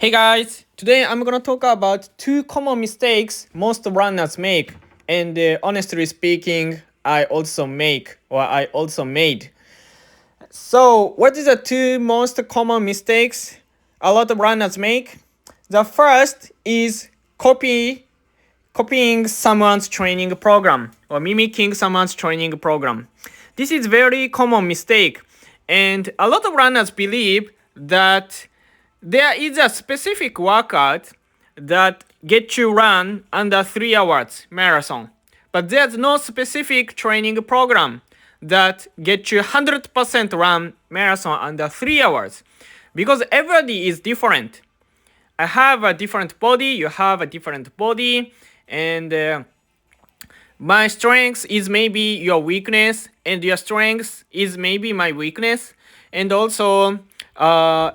Hey guys, today I'm gonna talk about two common mistakes most runners make, and honestly speaking, I also made. So, what is the two most common mistakes a lot of runners make? The first is copying someone's training program or mimicking someone's training program. This is very common mistake, and a lot of runners believe that there is a specific workout that gets you run under 3 hours marathon, but there's no specific training program that gets you 100% run marathon under 3 hours, because everybody is different. I have a different body, you have a different body, and my strength is maybe your weakness, and your strength is maybe my weakness. And also,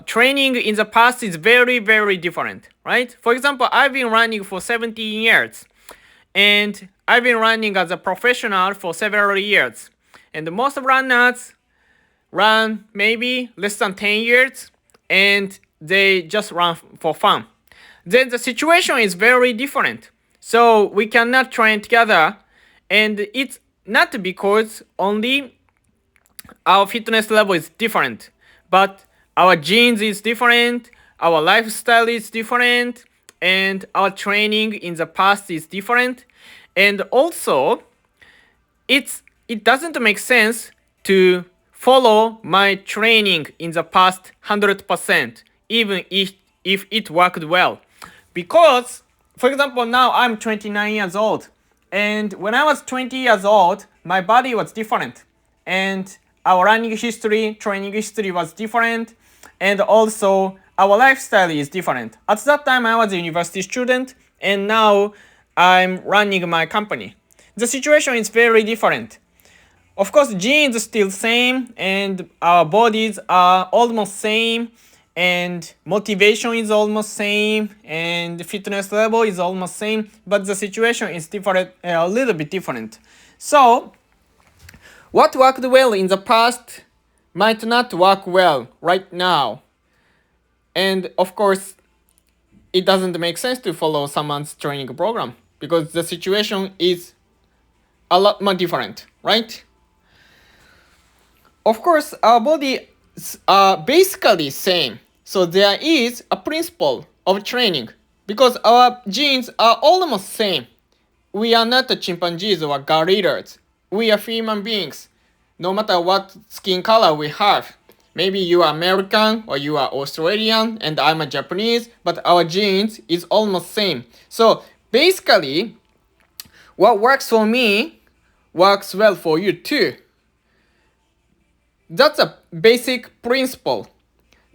training in the past is very, very different, right? For example, I've been running for 17 years, and I've been running as a professional for several years. And most runners run maybe less than 10 years, and they just run for fun. Then the situation is very different. So we cannot train together, and it's not because only our fitness level is different, but our genes is different, our lifestyle is different, and our training in the past is different. And also, it doesn't make sense to follow my training in the past 100%, even if it worked well. Because, for example, now I'm 29 years old, and when I was 20 years old, my body was different, and our running history, training history was different, and also our lifestyle is different. At that time, I was a university student, and now I'm running my company. The situation is very different. Of course, genes still same, and our bodies are almost same, and motivation is almost same, and fitness level is almost same, but the situation is different, a little bit different. So, what worked well in the past might not work well right now. And of course, it doesn't make sense to follow someone's training program because the situation is a lot more different, right? Of course, our bodies are basically same. So there is a principle of training because our genes are almost same. We are not chimpanzees or gorillas. We are human beings, no matter what skin color we have. Maybe you are American or you are Australian and I'm a Japanese, but our genes is almost same. So basically, what works for me works well for you too. That's a basic principle.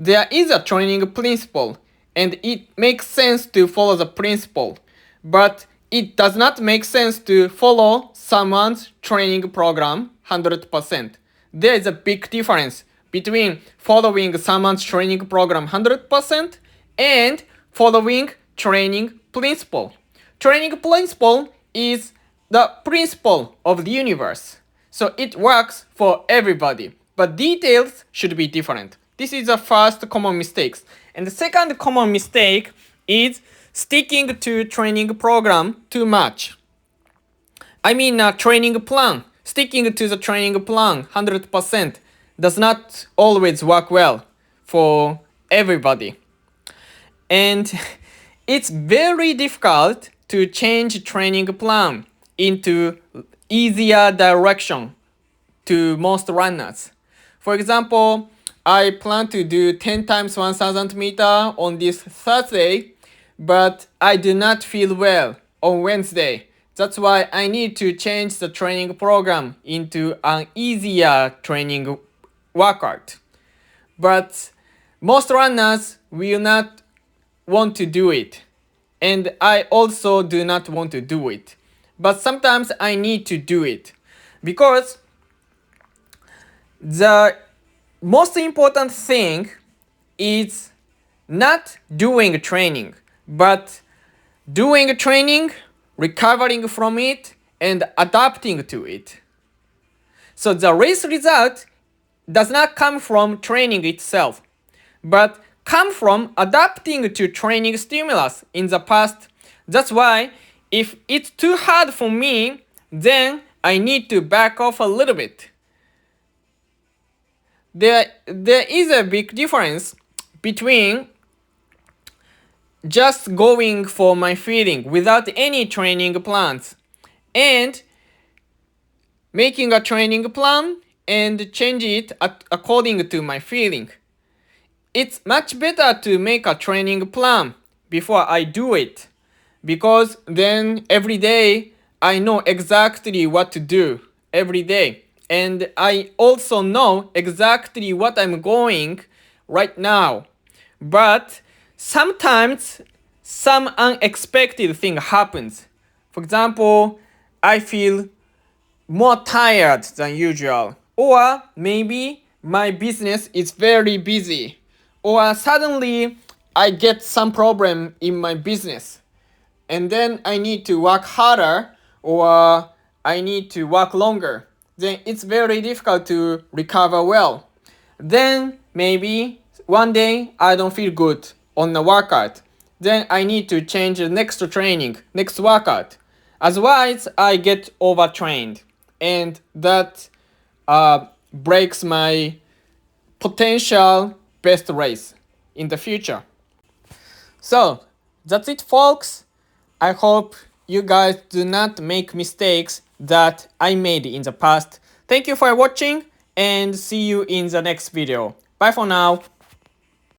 There is a training principle, and it makes sense to follow the principle, but it does not make sense to follow someone's training program 100%. There is a big difference between following someone's training program 100% and following training principle. Training principle is the principle of the universe, so it works for everybody, but details should be different. This is the first common mistake. And the second common mistake is sticking to training program too much. I mean training plan. Sticking to the training plan 100% does not always work well for everybody. And it's very difficult to change training plan into easier direction to most runners. For example, I plan to do 10 times 1000 meter on this Thursday, but I do not feel well on Wednesday. That's why I need to change the training program into an easier training workout. But most runners will not want to do it, and I also do not want to do it. But sometimes I need to do it because the most important thing is not doing training, but doing training, recovering from it, and adapting to it. So the race result does not come from training itself, but come from adapting to training stimulus in the past. That's why if it's too hard for me, then I need to back off a little bit. There is a big difference between just going for my feeling without any training plans and making a training plan and change it according to my feeling. It's much better to make a training plan before I do it, because then every day I know exactly what to do every day, and I also know exactly what I'm going right now. But sometimes some unexpected thing happens. For example, I feel more tired than usual, or maybe my business is very busy, or suddenly I get some problem in my business and then I need to work harder, or I need to work longer. Then it's very difficult to recover well. Then maybe one day I don't feel good on the workout. Then I need to change the next training, next workout. Otherwise, I get overtrained, and that breaks my potential best race in the future. So that's it, folks. I hope you guys do not make mistakes that I made in the past. Thank you for watching and see you in the next video. Bye for now.